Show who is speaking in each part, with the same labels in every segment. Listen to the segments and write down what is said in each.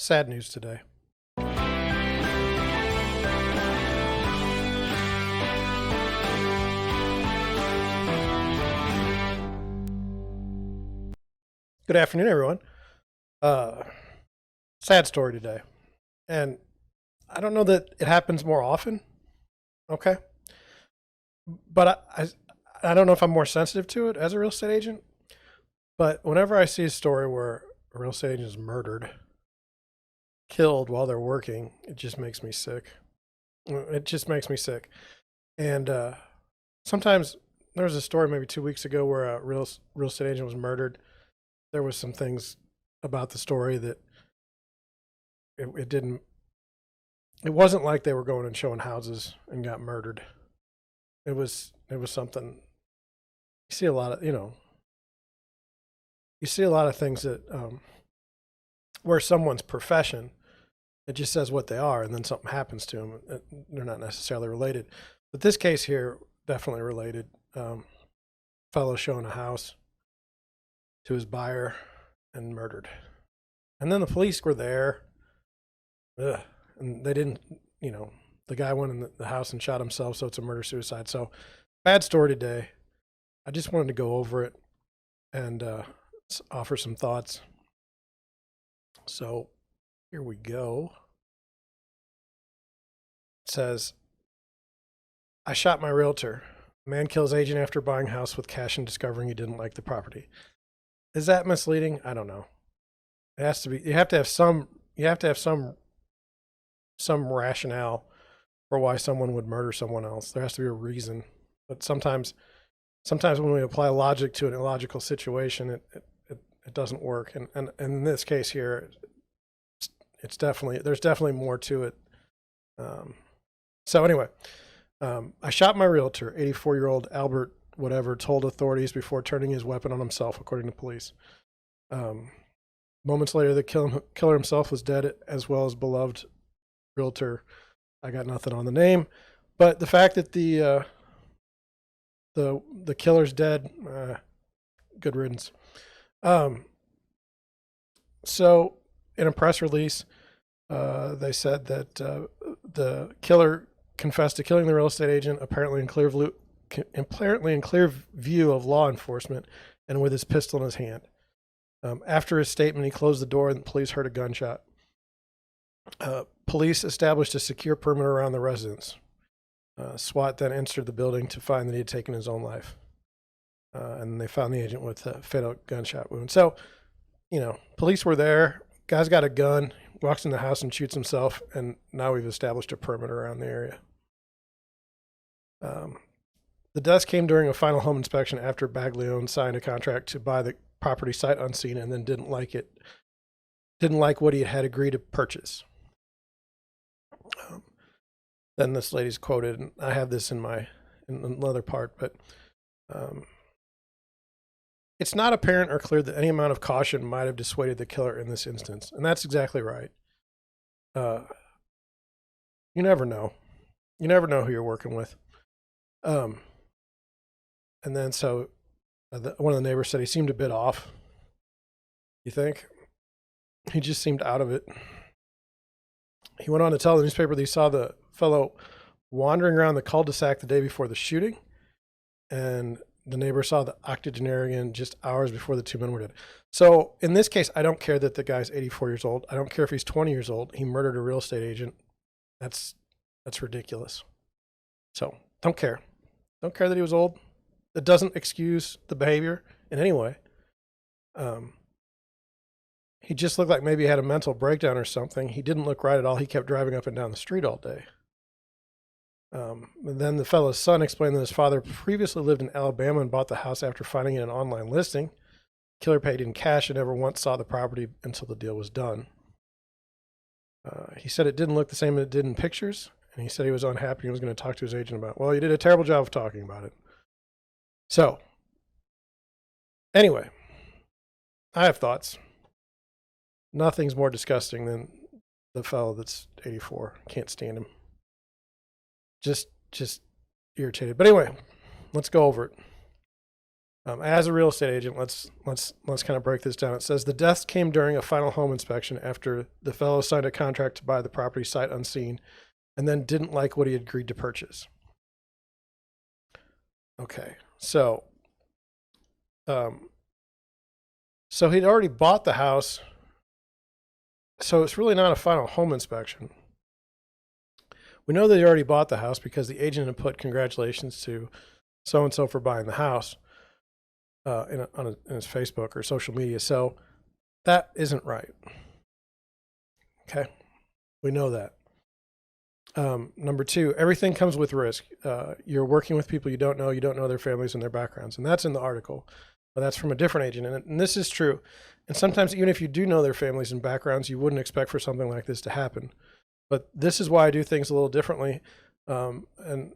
Speaker 1: Sad news today. Good afternoon, everyone. Sad story today. And I don't know that it happens more often. Okay. But I don't know if I'm more sensitive to it as a real estate agent. But whenever I see a story where a real estate agent is murdered, killed while they're working, it just makes me sick. It just makes me sick. And sometimes there was a story maybe 2 weeks ago where a real estate agent was murdered. There was some things about the story that it wasn't like they were going and showing houses and got murdered. It was something. You see a lot of things that where someone's profession, it just says what they are, and then something happens to them. They're not necessarily related, but this case here definitely related. Fellow showing a house to his buyer and murdered, and then the police were there. And they didn't, the guy went in the house and shot himself, so it's a murder-suicide. So, bad story today. I just wanted to go over it and offer some thoughts. So, here we go. It says, I shot my realtor. Man kills agent after buying house with cash and discovering he didn't like the property. Is that misleading? I don't know. It has to be. You have to have some rationale for why someone would murder someone else. There has to be a reason. But sometimes when we apply logic to an illogical situation, it doesn't work. And in this case here, there's definitely more to it. So anyway, I shot my realtor, 84-year-old Albert whatever, told authorities before turning his weapon on himself, according to police. Moments later, the killer himself was dead, as well as beloved realtor. I got nothing on the name, but the fact that the killer's dead, good riddance. So in a press release, they said that the killer confessed to killing the real estate agent, apparently in clear view of law enforcement, and with his pistol in his hand. After his statement, he closed the door, and the police heard a gunshot. Police established a secure perimeter around the residence. SWAT then entered the building to find that he had taken his own life. And they found the agent with a fatal gunshot wound. So, police were there. Guy's got a gun, walks in the house and shoots himself, and now we've established a perimeter around the area. The death came during a final home inspection after Baglione signed a contract to buy the property sight unseen and then didn't like what he had agreed to purchase. Then this lady's quoted, and I have this in another part, but it's not apparent or clear that any amount of caution might have dissuaded the killer in this instance. And that's exactly right. You never know. You never know who you're working with. And then so one of the neighbors said he seemed a bit off. You think? He just seemed out of it. He went on to tell the newspaper that he saw the fellow wandering around the cul-de-sac the day before the shooting, and the neighbor saw the octogenarian just hours before the two men were dead. So in this case, I don't care that the guy's 84 years old. I don't care if he's 20 years old. He murdered a real estate agent. That's ridiculous. So don't care. Don't care that he was old. That doesn't excuse the behavior in any way. He just looked like maybe he had a mental breakdown or something. He didn't look right at all. He kept driving up and down the street all day. And then the fellow's son explained that his father previously lived in Alabama and bought the house after finding it in an online listing. Killer paid in cash and never once saw the property until the deal was done. He said it didn't look the same as it did in pictures, and he said he was unhappy and was going to talk to his agent about it. Well, you did a terrible job of talking about it. So, anyway, I have thoughts. Nothing's more disgusting than the fellow that's 84. Can't stand him. Just irritated. But anyway, let's go over it. As a real estate agent, let's kind of break this down. It says the deaths came during a final home inspection after the fellow signed a contract to buy the property sight unseen, and then didn't like what he had agreed to purchase. Okay, so he'd already bought the house, so it's really not a final home inspection. We know that he already bought the house because the agent had put congratulations to so and so for buying the house. In his Facebook or social media. So that isn't right. Okay. We know that. Number two, everything comes with risk. You're working with people you don't know their families and their backgrounds. And that's in the article, but that's from a different agent. And this is true. And sometimes even if you do know their families and backgrounds, you wouldn't expect for something like this to happen. But this is why I do things a little differently. And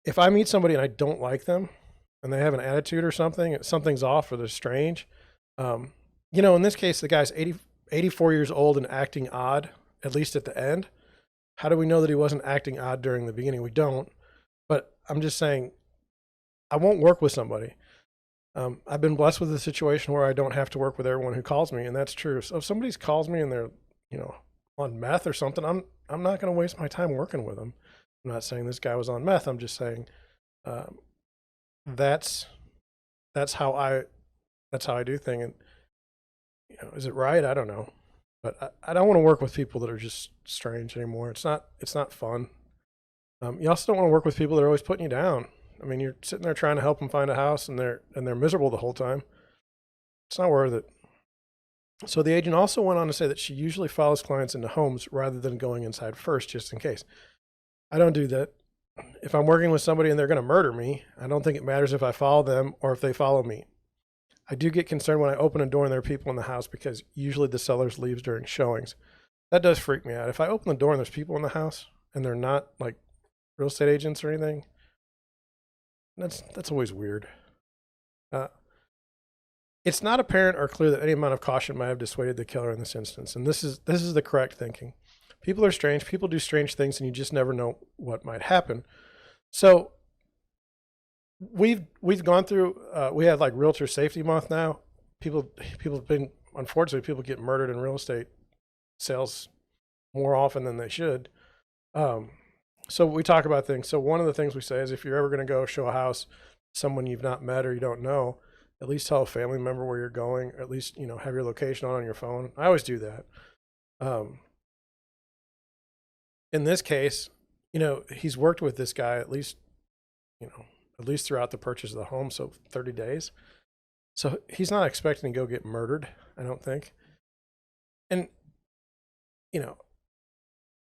Speaker 1: if I meet somebody and I don't like them, and they have an attitude or something, something's off or they're strange. In this case, the guy's 84 years old and acting odd, at least at the end. How do we know that he wasn't acting odd during the beginning? We don't. But I'm just saying, I won't work with somebody. I've been blessed with a situation where I don't have to work with everyone who calls me, and that's true. So if somebody calls me and they're, on meth or something, I'm not going to waste my time working with them. I'm not saying this guy was on meth. I'm just saying, that's how I do things. And is it right? I don't know, but I don't want to work with people that are just strange anymore. It's not fun. You also don't want to work with people that are always putting you down. I mean, you're sitting there trying to help them find a house and they're miserable the whole time. It's not worth it. So the agent also went on to say that she usually follows clients into homes rather than going inside first, just in case. I don't do that. If I'm working with somebody and they're going to murder me, I don't think it matters if I follow them or if they follow me. I do get concerned when I open a door and there are people in the house because usually the sellers leaves during showings. That does freak me out. If I open the door and there's people in the house and they're not like real estate agents or anything, that's always weird. It's not apparent or clear that any amount of caution might have dissuaded the killer in this instance, and this is the correct thinking. People are strange. People do strange things, and you just never know what might happen. So we've gone through. We have like Realtor Safety Month now. People have been, unfortunately, people get murdered in real estate sales more often than they should. So we talk about things. So one of the things we say is if you're ever going to go show a house, someone you've not met or you don't know, at least tell a family member where you're going. Or at least have your location on your phone. I always do that. In this case, he's worked with this guy at least throughout the purchase of the home, so 30 days. So he's not expecting to go get murdered, I don't think. And,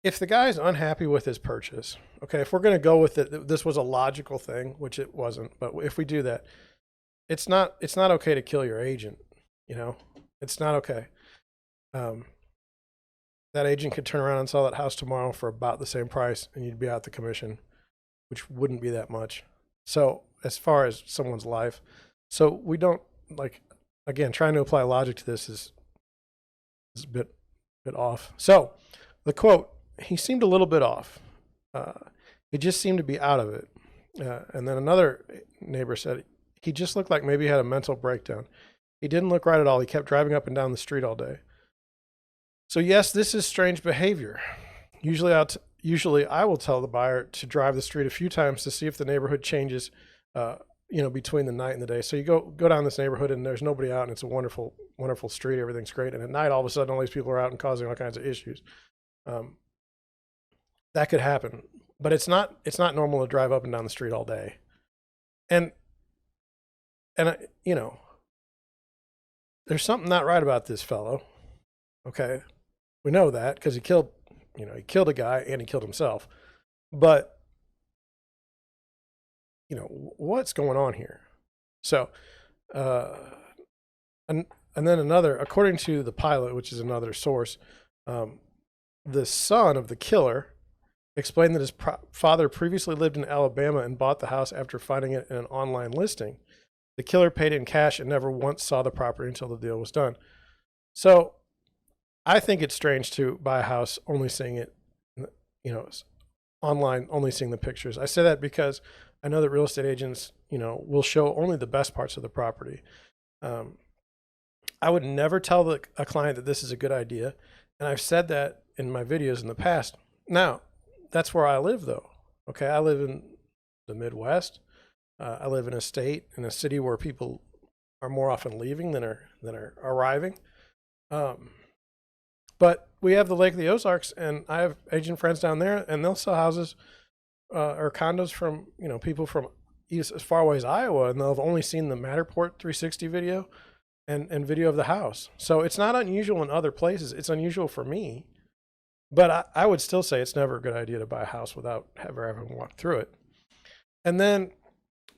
Speaker 1: if the guy's unhappy with his purchase, okay, if we're going to go with it, this was a logical thing, which it wasn't, but if we do that, it's not okay to kill your agent, it's not okay. That agent could turn around and sell that house tomorrow for about the same price and you'd be out the commission, which wouldn't be that much. So as far as someone's life, so we don't again, trying to apply logic to this is a bit off. So the quote, he seemed a little bit off. He just seemed to be out of it. And then another neighbor said, he just looked like maybe he had a mental breakdown. He didn't look right at all. He kept driving up and down the street all day. So yes, this is strange behavior. Usually I will tell the buyer to drive the street a few times to see if the neighborhood changes, between the night and the day. So you go down this neighborhood and there's nobody out and it's a wonderful, wonderful street. Everything's great. And at night, all of a sudden, all these people are out and causing all kinds of issues. That could happen, but it's not normal to drive up and down the street all day. And there's something not right about this fellow. Okay. We know that because he killed a guy and he killed himself. But, what's going on here? So, and then another, according to the pilot, which is another source, the son of the killer explained that his father previously lived in Alabama and bought the house after finding it in an online listing. The killer paid in cash and never once saw the property until the deal was done. So I think it's strange to buy a house only seeing it, online, only seeing the pictures. I say that because I know that real estate agents, will show only the best parts of the property. I would never tell a client that this is a good idea. And I've said that in my videos in the past. Now, that's where I live though. Okay. I live in the Midwest. I live in a city where people are more often leaving than are arriving. But we have the Lake of the Ozarks, and I have agent friends down there, and they'll sell houses or condos from people from as far away as Iowa, and they'll have only seen the Matterport 360 video and video of the house. So it's not unusual in other places. It's unusual for me, but I would still say it's never a good idea to buy a house without ever having walked through it. And then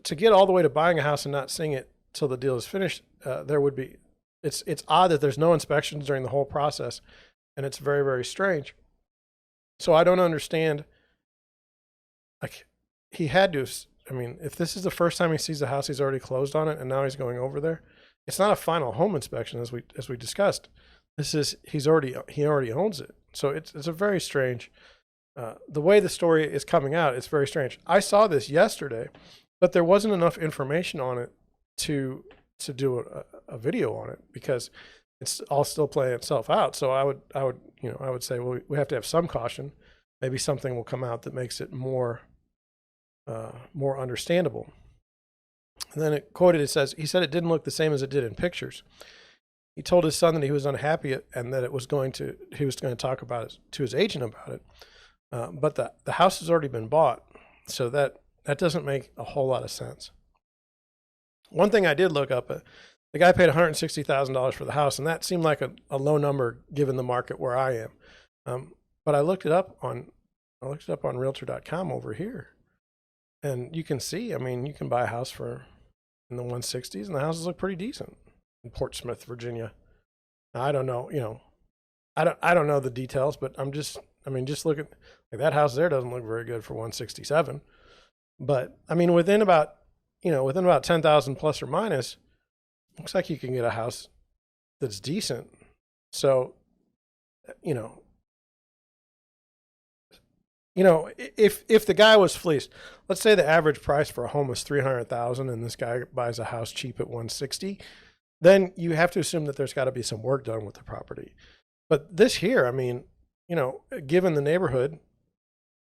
Speaker 1: to get all the way to buying a house and not seeing it till the deal is finished, it's odd that there's no inspections during the whole process, and it's very, very strange. So I don't understand. Like, he had to. I mean, if this is the first time he sees the house, he's already closed on it, and now he's going over there. It's not a final home inspection, as we discussed. This is he already owns it. So it's a very strange. The way the story is coming out, it's very strange. I saw this yesterday, but there wasn't enough information on it to do a video on it, because it's all still playing itself out. So I would say, well, we have to have some caution. Maybe something will come out that makes it more understandable. And then it says, he said it didn't look the same as it did in pictures. He told his son that he was unhappy and that he was going to talk about it to his agent about it. But the house has already been bought. So that doesn't make a whole lot of sense. One thing I did look up, the guy paid $160,000 for the house, and that seemed like a low number given the market where I am. But I looked it up on Realtor.com over here, and you can see. I mean, you can buy a house in the 160s, and the houses look pretty decent in Portsmouth, Virginia. Now, I don't know. I don't know the details, but just look at that house there. Doesn't look very good for 167, but I mean, within about 10,000 plus or minus, looks like you can get a house that's decent. So, if the guy was fleeced, let's say the average price for a home is $300,000 and this guy buys a house cheap at 160, then you have to assume that there's got to be some work done with the property. But this here, I mean, given the neighborhood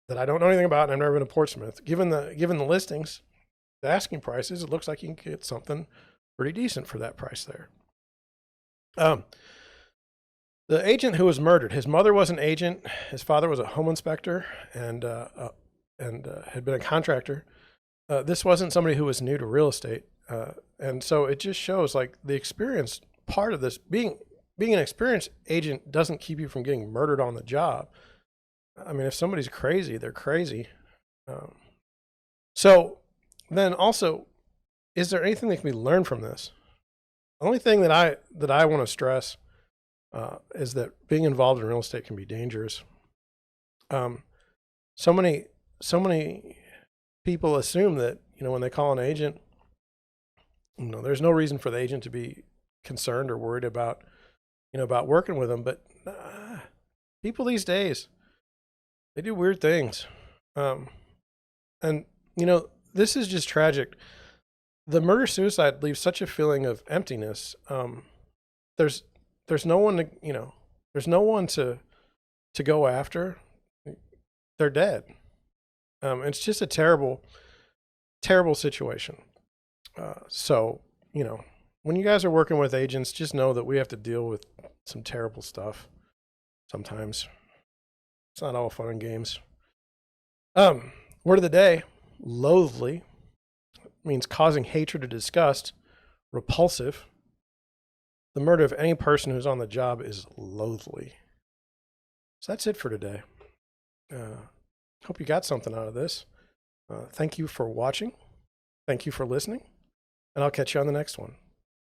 Speaker 1: that I don't know anything about, and I've never been to Portsmouth, given the listings, the asking prices, it looks like you can get something pretty decent for that price there. The agent who was murdered, his mother was an agent, his father was a home inspector, and had been a contractor. This wasn't somebody who was new to real estate, and so it just shows like the experience part of this. Being an experienced agent doesn't keep you from getting murdered on the job. I mean, if somebody's crazy, they're crazy. So then also, is there anything that can be learned from this? The only thing that I want to stress is that being involved in real estate can be dangerous. So many people assume that when they call an agent, there's no reason for the agent to be concerned or worried about about working with them. But people these days, they do weird things, and this is just tragic. The murder suicide leaves such a feeling of emptiness. There's no one to go after. They're dead. It's just a terrible, terrible situation. So when you guys are working with agents, just know that we have to deal with some terrible stuff. Sometimes it's not all fun and games. Word of the day: loathly means causing hatred or disgust. Repulsive. The murder of any person who's on the job is loathly. So that's it for today. Hope you got something out of this. Thank you for watching. Thank you for listening. And I'll catch you on the next one.